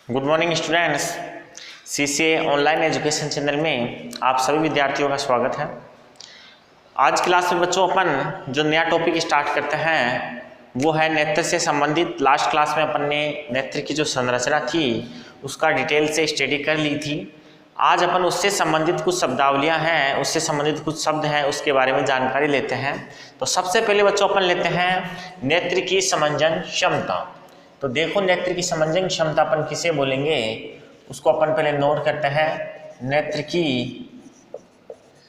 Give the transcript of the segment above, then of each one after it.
Good morning students. CCA online education channel में आप सभी विद्यार्थियों का स्वागत है। आज क्लास में बच्चों अपन जो नया टॉपिक स्टार्ट करते हैं वो है नेत्र से संबंधित। लास्ट क्लास में अपन ने नेत्र की जो संरचना थी उसका डिटेल से स्टडी कर ली थी। आज अपन उससे संबंधित कुछ शब्दावलियां हैं, उससे संबंधित कुछ शब्द हैं, उसके बारे में जानकारी लेते हैं। तो सबसे पहले बच्चों अपन लेते हैं नेत्र की समंजन क्षमता। तो देखो नेत्र की समंजन क्षमता अपन किसे बोलेंगे, उसको अपन पहले नोट करते हैं। नेत्र की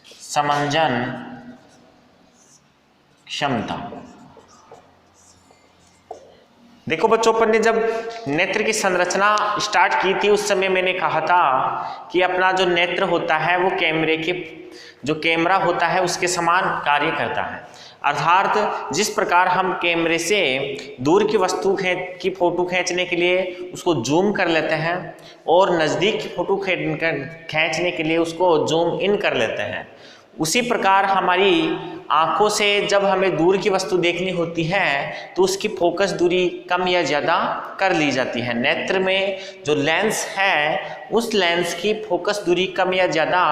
समंजन क्षमता। देखो बच्चों, अपन ने जब नेत्र की संरचना स्टार्ट की थी उस समय मैंने कहा था कि अपना जो नेत्र होता है वो कैमरे के जो कैमरा होता है उसके समान कार्य करता है। अर्थात जिस प्रकार हम कैमरे से दूर की वस्तु की फोटो खींचने के लिए उसको जूम कर लेते हैं और नज़दीक की फोटो खींचने के लिए उसको जूम इन कर लेते हैं, उसी प्रकार हमारी आंखों से जब हमें दूर की वस्तु देखनी होती है तो उसकी फोकस दूरी कम या ज़्यादा कर ली जाती है। नेत्र में जो लेंस है उस लेंस की फोकस दूरी कम या ज़्यादा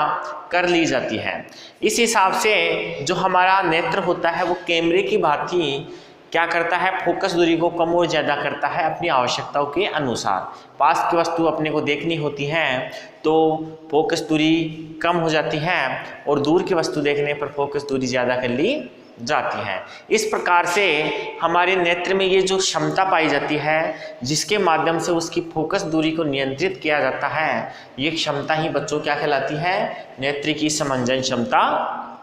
कर ली जाती है। इस हिसाब से जो हमारा नेत्र होता है वो कैमरे की भांति क्या करता है, फोकस दूरी को कम और ज़्यादा करता है अपनी आवश्यकताओं के अनुसार। पास की वस्तु अपने को देखनी होती है तो फोकस दूरी कम हो जाती है और दूर की वस्तु देखने पर फोकस दूरी ज़्यादा कर ली जाती है। इस प्रकार से हमारे नेत्र में ये जो क्षमता पाई जाती है जिसके माध्यम से उसकी फोकस दूरी को नियंत्रित किया जाता है, ये क्षमता ही बच्चों क्या कहलाती है, नेत्र की समंजन क्षमता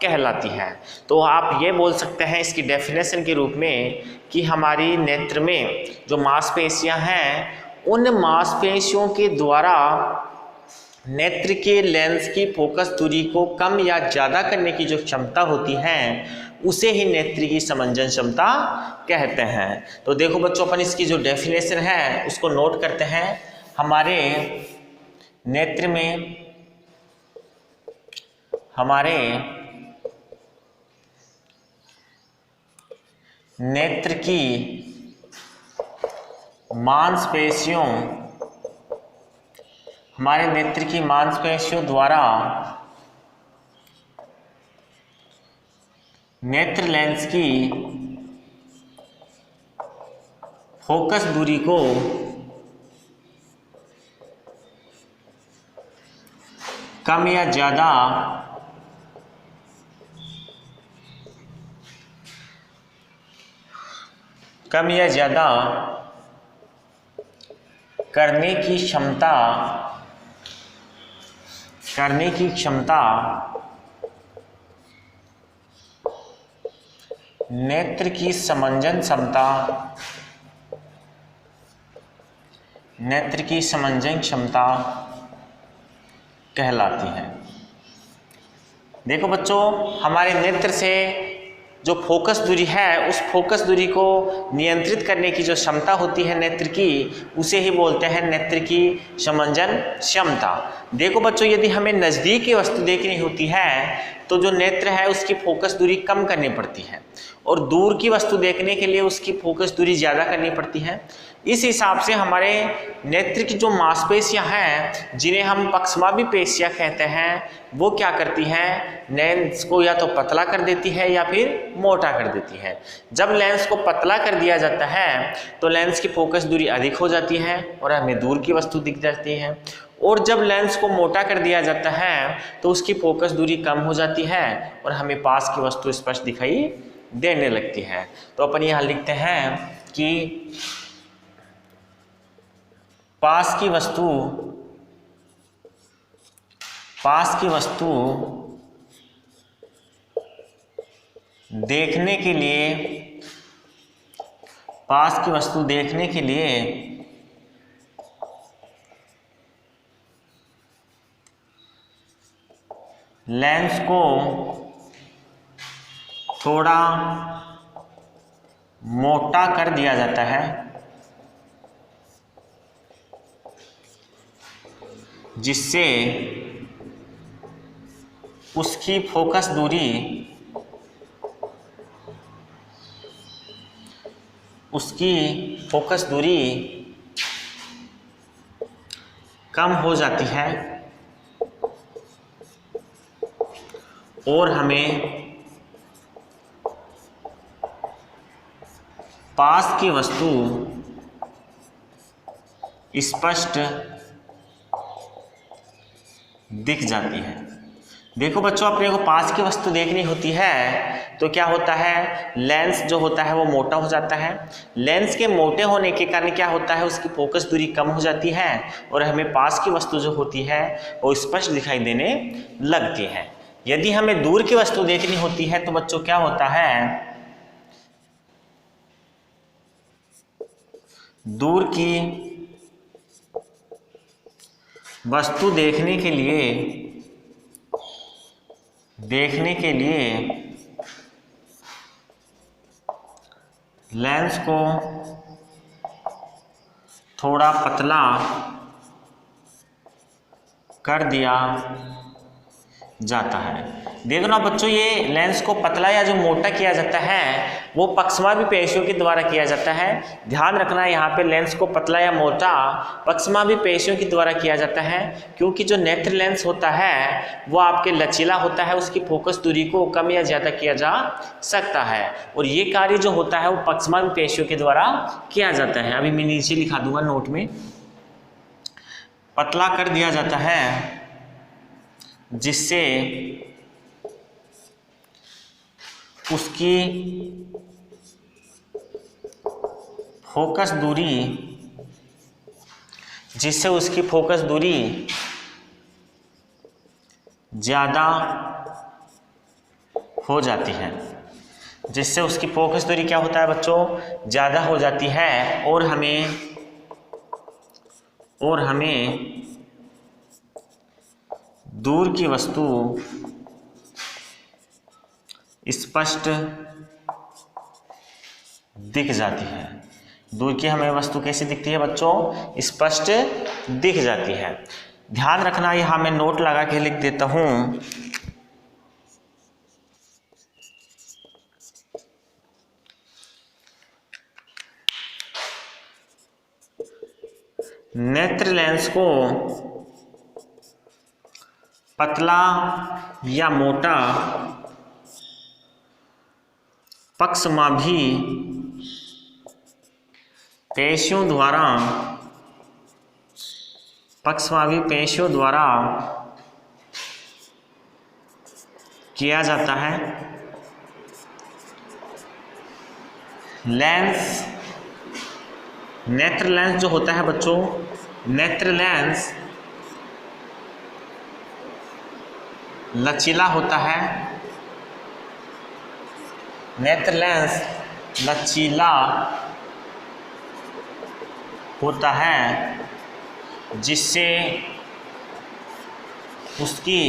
कहलाती है। तो आप ये बोल सकते हैं इसकी डेफिनेशन के रूप में कि हमारी नेत्र में जो मांसपेशियां हैं उन मांसपेशियों के द्वारा नेत्र के लेंस की फोकस दूरी को कम या ज़्यादा करने की जो क्षमता होती है उसे ही नेत्र की समंजन क्षमता कहते हैं। तो देखो बच्चों, अपन इसकी जो डेफिनेशन है उसको नोट करते हैं। हमारे नेत्र में नेत्र की मांसपेशियों द्वारा नेत्र लेंस की फोकस दूरी को कम या ज़्यादा करने की क्षमता नेत्र की समंजन क्षमता कहलाती है। देखो बच्चों, हमारे नेत्र से जो फोकस दूरी है उस फोकस दूरी को नियंत्रित करने की जो क्षमता होती है नेत्र की, उसे ही बोलते हैं नेत्र की समंजन क्षमता। देखो बच्चों, यदि हमें नज़दीक की वस्तु देखनी होती है तो जो नेत्र है उसकी फोकस दूरी कम करनी पड़ती है और दूर की वस्तु देखने के लिए उसकी फोकस दूरी ज़्यादा करनी पड़ती है। इस हिसाब से हमारे नेत्र की जो मांसपेशियां हैं जिन्हें हम पक्षमापी पेशियां कहते हैं वो क्या करती हैं, लेंस को या तो पतला कर देती है या फिर मोटा कर देती है। जब लेंस को पतला कर दिया जाता है तो लेंस की फोकस दूरी अधिक हो जाती है और हमें दूर की वस्तु दिख जाती है, और जब लेंस को मोटा कर दिया जाता है तो उसकी फोकस दूरी कम हो जाती है और हमें पास की वस्तु स्पष्ट दिखाई देने लगती है। तो अपन यहाँ लिखते हैं कि पास की वस्तु देखने के लिए लेंस को थोड़ा मोटा कर दिया जाता है जिससे उसकी फोकस दूरी कम हो जाती है और हमें पास की वस्तु स्पष्ट दिख जाती है। देखो बच्चों, अपने को पास की वस्तु देखनी होती है तो क्या होता है, लेंस जो होता है वो मोटा हो जाता है। लेंस के मोटे होने के कारण क्या होता है, उसकी फोकस दूरी कम हो जाती है और हमें पास की वस्तु जो होती है वो स्पष्ट दिखाई देने लगती है। यदि हमें दूर की वस्तु देखनी होती है तो बच्चों क्या होता है, दूर की वस्तु देखने के लिए लेंस को थोड़ा पतला कर दिया जाता है। देखो ना बच्चों, ये लेंस को पतला या जो मोटा किया जाता है वो पक्षमापी पेशियों के द्वारा किया जाता है। ध्यान रखना है यहाँ पे लेंस को पतला या मोटा पक्षमापी पेशियों के द्वारा किया जाता है, क्योंकि जो नेत्र लेंस होता है वो आपके लचीला होता है, उसकी फोकस दूरी को कम या ज़्यादा किया जा सकता है और ये कार्य जो होता है वो पक्षमापी पेशियों के द्वारा किया जाता है। अभी मैं नीचे लिखा दूंगा नोट में, पतला कर दिया जाता है जिससे उसकी फोकस दूरी ज़्यादा हो जाती है, जिससे उसकी फोकस दूरी क्या होता है बच्चों, ज़्यादा हो जाती है और हमें दूर की वस्तु स्पष्ट दिख जाती है। दूर की हमें वस्तु कैसी दिखती है बच्चों, स्पष्ट दिख जाती है। ध्यान रखना, यहाँ मैं नोट लगा के लिख देता हूँ। नेत्र लेंस को पतला या मोटा पक्षमापी पेशियों द्वारा किया जाता है। नेत्र लेंस जो होता है बच्चों, नेत्र लेंस लचीला होता है। नेत्र लेंस लचीला होता है जिससे उसकी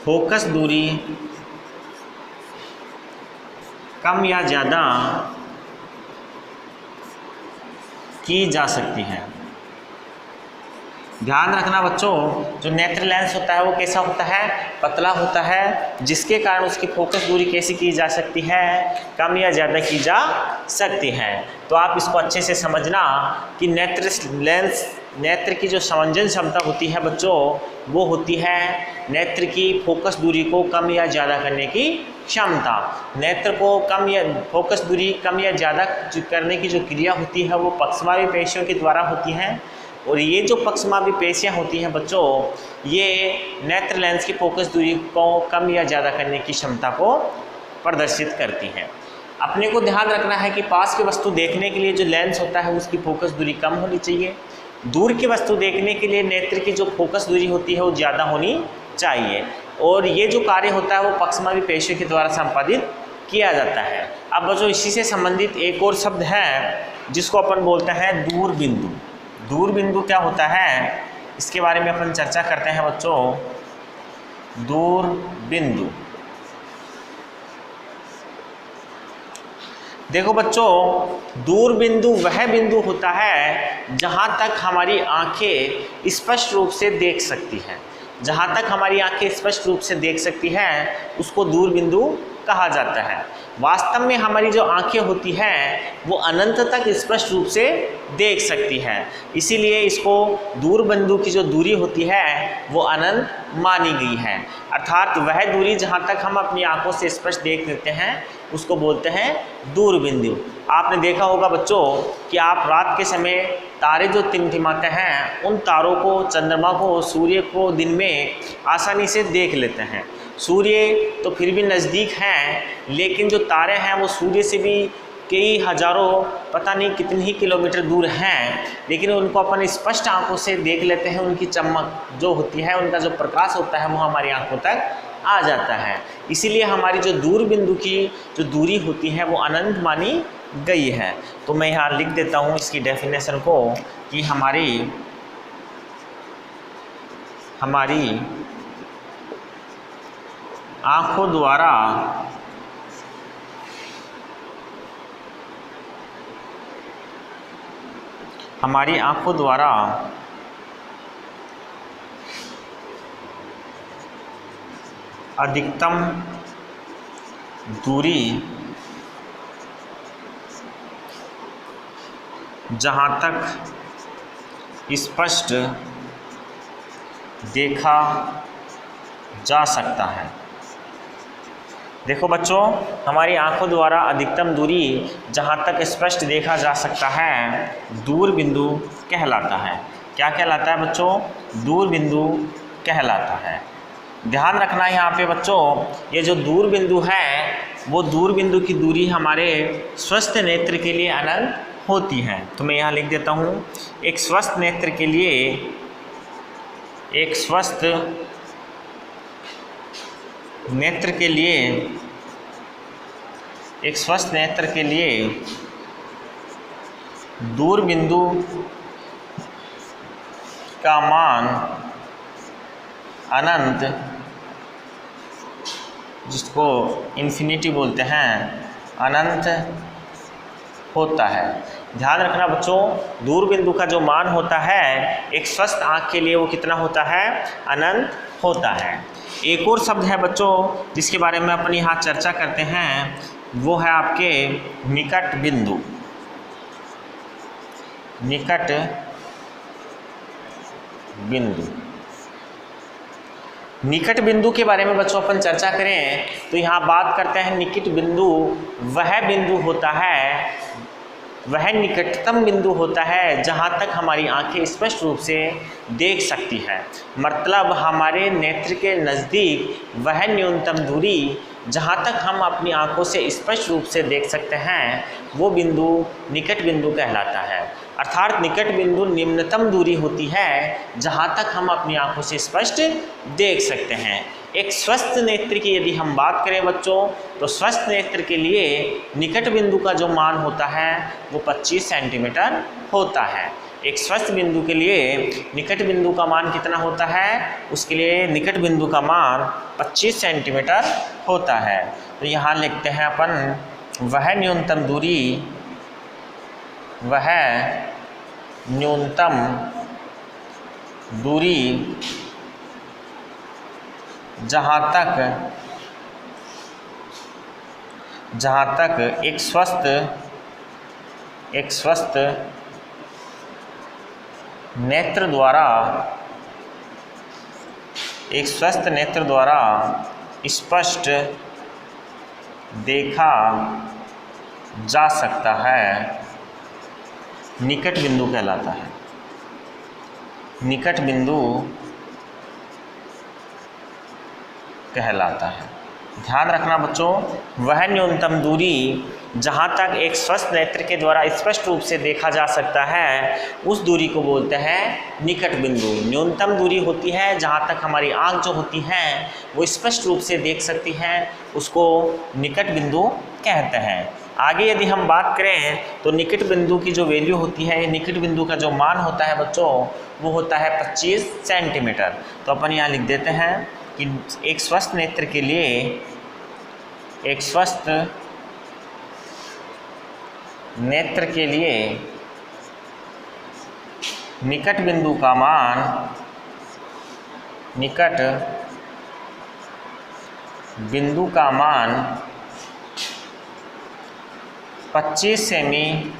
फोकस दूरी कम या ज़्यादा की जा सकती है। ध्यान रखना बच्चों, जो नेत्र लेंस होता है वो कैसा होता है, पतला होता है, जिसके कारण उसकी फोकस दूरी कैसी की जा सकती है, कम या ज़्यादा की जा सकती है। तो आप इसको अच्छे से समझना कि नेत्र की जो समंजन क्षमता होती है बच्चों, वो होती है नेत्र की फोकस दूरी को कम या ज़्यादा करने की क्षमता। नेत्र को फोकस दूरी कम या ज़्यादा करने की जो क्रिया होती है वो पक्षमापी पेशियों के द्वारा होती है और ये जो पक्षमापी पेशियाँ होती हैं बच्चों, ये नेत्र लेंस की फोकस दूरी को कम या ज़्यादा करने की क्षमता को प्रदर्शित करती हैं। अपने को ध्यान रखना है कि पास की वस्तु देखने के लिए जो लेंस होता है उसकी फोकस दूरी कम होनी चाहिए, दूर की वस्तु देखने के लिए नेत्र की जो फोकस दूरी होती है वो ज़्यादा होनी चाहिए और ये जो कार्य होता है वो पक्षमापी पेशियों के द्वारा संपादित किया जाता है। अब बच्चों, इसी से संबंधित एक और शब्द है जिसको अपन बोलते हैं दूर बिंदु। दूर बिंदु क्या होता है, इसके बारे में अपन चर्चा करते हैं बच्चों। दूर बिंदु, देखो बच्चों, दूर बिंदु वह बिंदु होता है जहां तक हमारी आंखें स्पष्ट रूप से देख सकती हैं। जहां तक हमारी आंखें स्पष्ट रूप से देख सकती हैं उसको दूर बिंदु कहा जाता है। वास्तव में हमारी जो आंखें होती हैं वो अनंत तक स्पष्ट रूप से देख सकती है, इसीलिए इसको दूर बिंदु की जो दूरी होती है वो अनंत मानी गई है। अर्थात वह दूरी जहाँ तक हम अपनी आंखों से स्पष्ट देख लेते हैं उसको बोलते हैं दूर बिंदु। आपने देखा होगा बच्चों कि आप रात के समय तारे जो टिमटिमाते हैं उन तारों को, चंद्रमा को, सूर्य को दिन में आसानी से देख लेते हैं। सूर्य तो फिर भी नज़दीक हैं, लेकिन जो तारे हैं वो सूर्य से भी कई हजारों, पता नहीं कितने ही किलोमीटर दूर हैं, लेकिन उनको अपन स्पष्ट आंखों से देख लेते हैं। उनकी चमक जो होती है, उनका जो प्रकाश होता है वो हमारी आंखों तक आ जाता है। इसीलिए हमारी जो दूर बिंदु की जो दूरी होती है वो अनंत मानी गई है। तो मैं यहाँ लिख देता हूँ इसकी डेफिनेशन को कि हमारी आँखों द्वारा अधिकतम दूरी जहाँ तक स्पष्ट देखा जा सकता है। देखो बच्चों, हमारी आंखों द्वारा अधिकतम दूरी जहाँ तक स्पष्ट देखा जा सकता है दूर बिंदु कहलाता है। क्या कहलाता है बच्चों? दूर बिंदु कहलाता है। ध्यान रखना यहाँ पे बच्चों, ये जो दूर बिंदु है वो दूर बिंदु की दूरी हमारे स्वस्थ नेत्र के लिए अनंत होती है। तो मैं यहाँ लिख देता हूँ, एक स्वस्थ नेत्र के लिए दूर बिंदु का मान अनंत, जिसको इन्फिनिटी बोलते हैं, अनंत होता है। ध्यान रखना बच्चों, दूर बिंदु का जो मान होता है एक स्वस्थ आँख के लिए वो कितना होता है? अनंत होता है। एक और शब्द है बच्चों जिसके बारे में अपन यहाँ चर्चा करते हैं, वो है आपके निकट बिंदु। निकट बिंदु के बारे में बच्चों अपन चर्चा करें तो यहाँ बात करते हैं निकट बिंदु वह बिंदु होता है, वह निकटतम बिंदु होता है जहाँ तक हमारी आंखें स्पष्ट रूप से देख सकती है। मतलब हमारे नेत्र के नज़दीक वह न्यूनतम दूरी जहाँ तक हम अपनी आंखों से स्पष्ट रूप से देख सकते हैं वो बिंदु निकट बिंदु कहलाता है। अर्थात निकट बिंदु निम्नतम दूरी होती है जहाँ तक हम अपनी आंखों से स्पष्ट देख सकते हैं। एक स्वस्थ नेत्र की यदि हम बात करें बच्चों, तो स्वस्थ नेत्र के लिए निकट बिंदु का जो मान होता है वो 25 सेंटीमीटर होता है। एक स्वस्थ बिंदु के लिए निकट बिंदु का मान कितना होता है? उसके लिए निकट बिंदु का मान 25 सेंटीमीटर होता है। तो यहाँ लिखते हैं अपन, वह न्यूनतम दूरी जहाँ तक एक स्वस्थ नेत्र द्वारा स्पष्ट देखा जा सकता है, निकट बिंदु कहलाता है। निकट बिंदु कहलाता है। ध्यान रखना बच्चों, वह न्यूनतम दूरी जहाँ तक एक स्वस्थ नेत्र के द्वारा स्पष्ट रूप से देखा जा सकता है उस दूरी को बोलते हैं निकट बिंदु। न्यूनतम दूरी होती है जहाँ तक हमारी आँख जो होती हैं वो स्पष्ट रूप से देख सकती हैं, उसको निकट बिंदु कहते हैं। आगे यदि हम बात करें तो निकट बिंदु की जो वैल्यू होती है, निकट बिंदु का जो मान होता है बच्चों वो होता है 25 सेंटीमीटर। तो अपन यहाँ लिख देते हैं कि एक स्वस्थ नेत्र के लिए, एक स्वस्थ नेत्र के लिए निकट बिंदु का मान, निकट बिंदु का मान 25 सेमी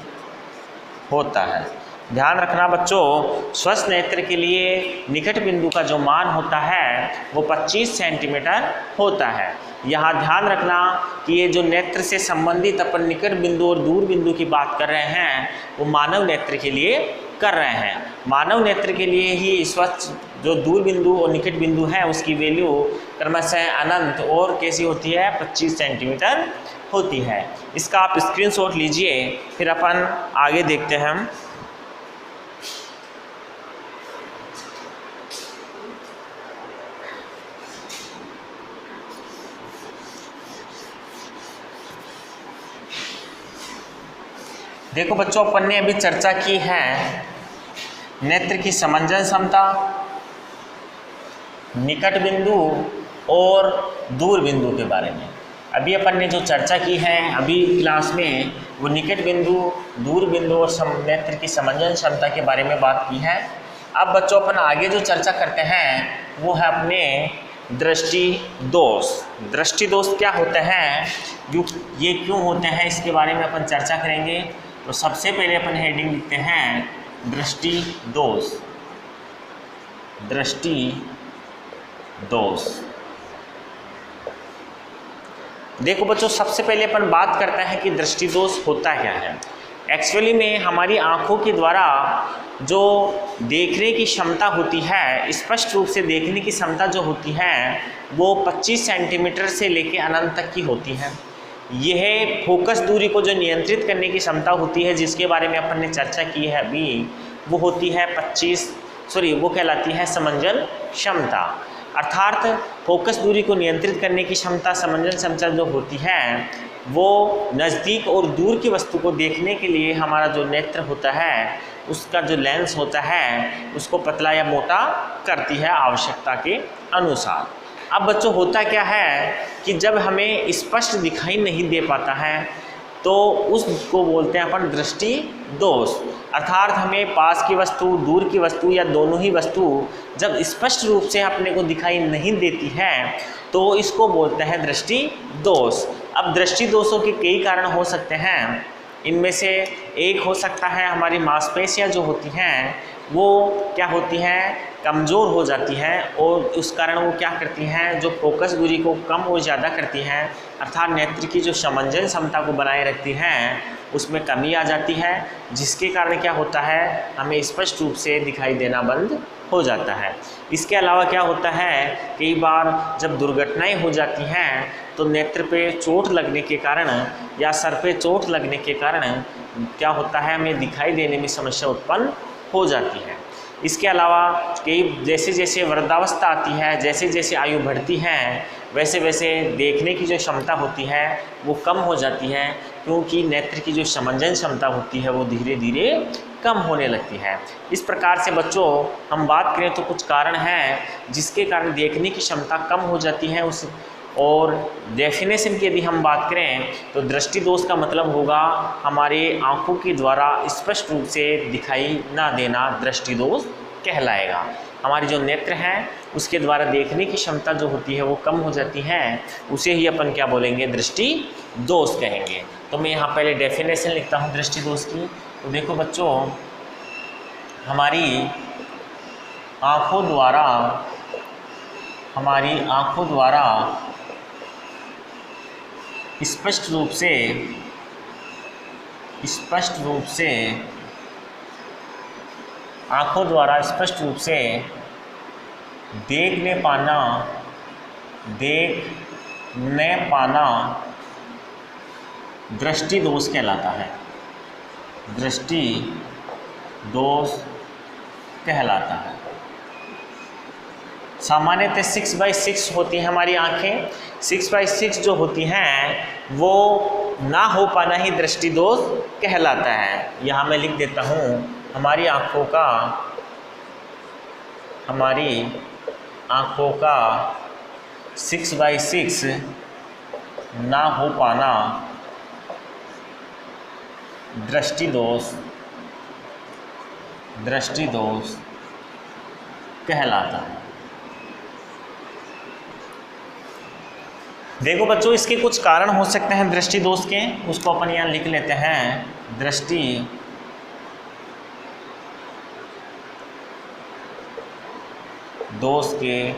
होता है। ध्यान रखना बच्चों, स्वस्थ नेत्र के लिए निकट बिंदु का जो मान होता है वो 25 सेंटीमीटर होता है। यहाँ ध्यान रखना कि ये जो नेत्र से संबंधित अपन निकट बिंदु और दूर बिंदु की बात कर रहे हैं वो मानव नेत्र के लिए कर रहे हैं। मानव नेत्र के लिए ही स्वस्थ जो दूर बिंदु और निकट बिंदु है उसकी वैल्यू क्रमशः अनंत और कैसी होती है, 25 सेंटीमीटर होती है। इसका आप स्क्रीनशॉट लीजिए, फिर अपन आगे देखते हैं। देखो बच्चों, अपन ने अभी चर्चा की है नेत्र की समंजन क्षमता, निकट बिंदु और दूर बिंदु के बारे में। अभी अपन ने जो चर्चा की है अभी क्लास में वो निकट बिंदु, दूर बिंदु और नेत्र की समंजन क्षमता के बारे में बात की है। अब बच्चों अपन आगे जो चर्चा करते हैं वो है अपने दृष्टि दोष। दृष्टि दोष क्या होते हैं, ये क्यों होते हैं, इसके बारे में अपन चर्चा करेंगे। तो सबसे पहले अपन हेडिंग लिखते हैं दृष्टि दोष। दृष्टि दोष। देखो बच्चों, सबसे पहले अपन बात करते हैं कि दृष्टि दोष होता क्या है। एक्चुअली में हमारी आंखों के द्वारा जो देखने की क्षमता होती है, स्पष्ट रूप से देखने की क्षमता जो होती है वो 25 सेंटीमीटर से लेकर अनंत तक की होती है। यह फोकस दूरी को जो नियंत्रित करने की क्षमता होती है, जिसके बारे में अपन ने चर्चा की है अभी, वो होती है वो कहलाती है समंजन क्षमता। अर्थात फोकस दूरी को नियंत्रित करने की क्षमता, समंजन क्षमता जो होती है वो नज़दीक और दूर की वस्तु को देखने के लिए हमारा जो नेत्र होता है उसका जो लेंस होता है उसको पतला या मोटा करती है आवश्यकता के अनुसार। अब बच्चों होता क्या है कि जब हमें स्पष्ट दिखाई नहीं दे पाता है तो उसको बोलते हैं अपन दृष्टि दोष। अर्थात हमें पास की वस्तु, दूर की वस्तु या दोनों ही वस्तु जब स्पष्ट रूप से अपने को दिखाई नहीं देती है तो इसको बोलते हैं दृष्टि दोष। अब दृष्टि दोषों के कई कारण हो सकते हैं। इनमें से एक हो सकता है हमारी मांसपेशियां जो होती हैं वो क्या होती हैं, कमज़ोर हो जाती हैं और उस कारण वो क्या करती हैं, जो फोकस दूरी को कम और ज़्यादा करती हैं, अर्थात नेत्र की जो समंजन क्षमता को बनाए रखती हैं उसमें कमी आ जाती है, जिसके कारण क्या होता है, हमें स्पष्ट रूप से दिखाई देना बंद हो जाता है। इसके अलावा क्या होता है, कई बार जब दुर्घटनाएं हो जाती हैं तो नेत्र पे चोट लगने के कारण या सर पे चोट लगने के कारण क्या होता है, हमें दिखाई देने में समस्या उत्पन्न हो जाती है। इसके अलावा कई जैसे जैसे वृद्धावस्था आती है, जैसे जैसे आयु बढ़ती है, वैसे वैसे देखने की जो क्षमता होती है वो कम हो जाती है, क्योंकि नेत्र की जो समंजन क्षमता होती है वो धीरे धीरे कम होने लगती है। इस प्रकार से बच्चों हम बात करें तो कुछ कारण हैं जिसके कारण देखने की क्षमता कम हो जाती है उस। और डेफिनेशन की यदि हम बात करें तो दृष्टि दोष का मतलब होगा हमारे आँखों के द्वारा स्पष्ट रूप से दिखाई ना देना दृष्टि दोष कहलाएगा। हमारी जो नेत्र हैं उसके द्वारा देखने की क्षमता जो होती है वो कम हो जाती है, उसे ही अपन क्या बोलेंगे, दृष्टि दोष कहेंगे। तो मैं यहाँ पहले डेफिनेशन लिखता हूँ दृष्टि दोष की। तो देखो बच्चों, हमारी आँखों द्वारा स्पष्ट रूप से आँखों द्वारा स्पष्ट रूप से देख न पाना दृष्टि दोष कहलाता है। दृष्टि दोष कहलाता है। सामान्यतः 6/6 होती हैं हमारी आँखें। 6/6 जो होती हैं वो ना हो पाना ही दृष्टि दोष कहलाता है। यहाँ मैं लिख देता हूँ, हमारी आँखों का 6/6 ना हो पाना दृष्टि दोष कहलाता है। देखो बच्चों, इसके कुछ कारण हो सकते हैं दृष्टि दोष के, उसको अपन यहाँ लिख लेते हैं। दृष्टि दोष के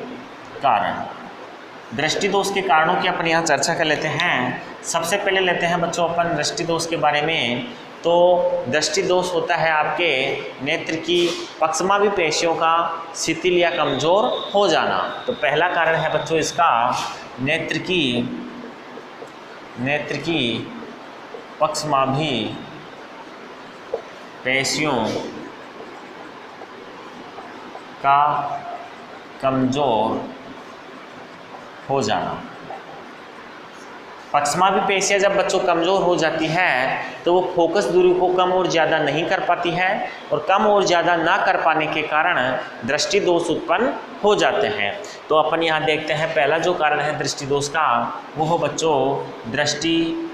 कारण, दृष्टि दोष के कारणों की अपन यहाँ चर्चा कर लेते हैं। सबसे पहले लेते हैं बच्चों अपन दृष्टि दोष के बारे में। तो दृष्टि दोष होता है आपके नेत्र की पक्षमाभी पेशियों का शिथिल या कमजोर हो जाना। तो पहला कारण है बच्चों इसका नेत्र की पक्षमाभी पेशियों का कमजोर हो जाना। पक्षमाभी पेशियाँ जब बच्चों कमज़ोर हो जाती है तो वो फोकस दूरी को कम और ज़्यादा नहीं कर पाती है, और कम और ज़्यादा ना कर पाने के कारण दृष्टि दोष उत्पन्न हो जाते हैं। तो अपन यहाँ देखते हैं पहला जो कारण है दृष्टि दोष का, वो हो बच्चों दृष्टि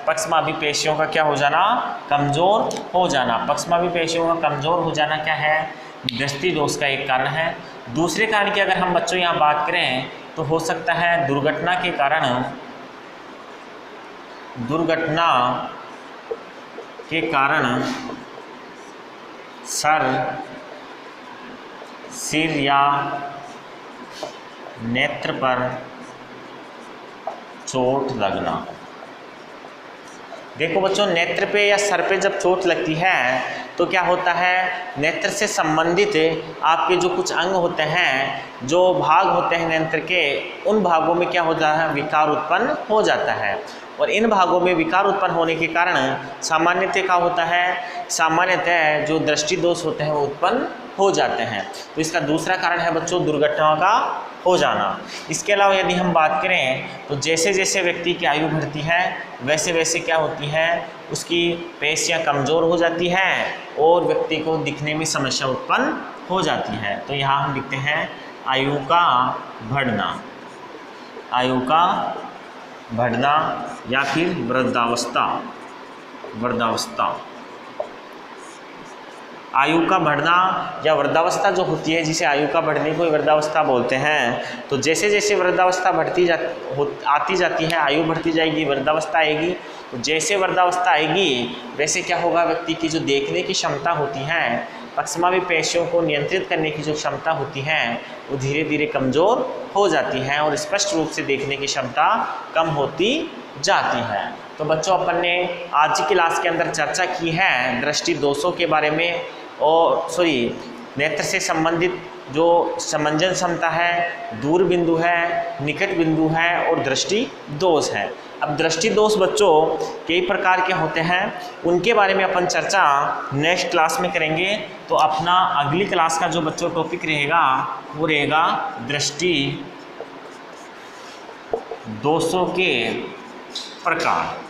पक्षमाभी पेशियों का क्या हो जाना, कमज़ोर हो जाना। पक्षमाभी पेशियों का कमज़ोर हो जाना क्या है, दृष्टि दोष का एक कारण है। दूसरे कारण की अगर हम बच्चों यहाँ बात करें तो हो सकता है दुर्घटना के कारण सिर या नेत्र पर चोट लगना। देखो बच्चों, नेत्र पे या सर पे जब चोट लगती है तो क्या होता है, नेत्र से संबंधित आपके जो कुछ अंग होते हैं, जो भाग होते हैं नेत्र के, उन भागों में क्या होता है, विकार उत्पन्न हो जाता है। और इन भागों में विकार उत्पन्न होने के कारण सामान्यतः क्या होता है, सामान्यतः जो दृष्टि दोष होते हैं वो उत्पन्न हो जाते हैं। तो इसका दूसरा कारण है बच्चों दुर्घटनाओं का हो जाना। इसके अलावा यदि हम बात करें तो जैसे जैसे व्यक्ति की आयु बढ़ती है वैसे वैसे क्या होती है, उसकी पेशियाँ कमज़ोर हो जाती हैं और व्यक्ति को दिखने में समस्या उत्पन्न हो जाती है। तो यहाँ हम लिखते हैं आयु का बढ़ना या फिर वृद्धावस्था। आयु का बढ़ना या वृद्धावस्था जो होती है, जिसे आयु का बढ़ने को वृद्धावस्था बोलते हैं। तो जैसे जैसे वृद्धावस्था आती जाती है, आयु बढ़ती जाएगी, वृद्धावस्था आएगी। तो जैसे वृद्धावस्था आएगी वैसे क्या होगा, व्यक्ति की जो देखने की क्षमता होती है, पक्षमाभी पेशियों को नियंत्रित करने की जो क्षमता होती है, वो धीरे धीरे कमज़ोर हो जाती है और स्पष्ट रूप से देखने की क्षमता कम होती जाती है। तो बच्चों, अपन ने आज की क्लास के अंदर चर्चा की है दृष्टि दोषों के बारे में, और नेत्र से संबंधित जो समंजन क्षमता है, दूर बिंदु है, निकट बिंदु है और दृष्टि दोष है। अब दृष्टि दोष बच्चों कई प्रकार के होते हैं, उनके बारे में अपन चर्चा नेक्स्ट क्लास में करेंगे। तो अपना अगली क्लास का जो बच्चों टॉपिक रहेगा वो रहेगा दृष्टि दोषों के प्रकार।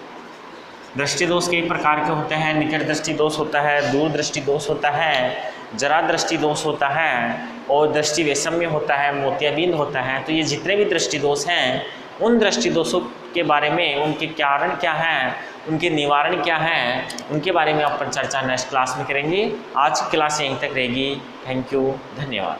दृष्टि दोष कई प्रकार के होते हैं, निकट दृष्टि दोष होता है, दूर दृष्टि दोष होता है, जरा दृष्टि दोष होता है और दृष्टि वैषम्य होता है, मोतियाबिंद होता है। तो ये जितने भी दृष्टि दोष हैं, उन दृष्टि दोषों के बारे में, उनके कारण क्या हैं, उनके निवारण क्या हैं, उनके बारे में अपन चर्चा नेक्स्ट क्लास में करेंगे। आज की क्लास यहीं तक रहेगी। थैंक यू, धन्यवाद।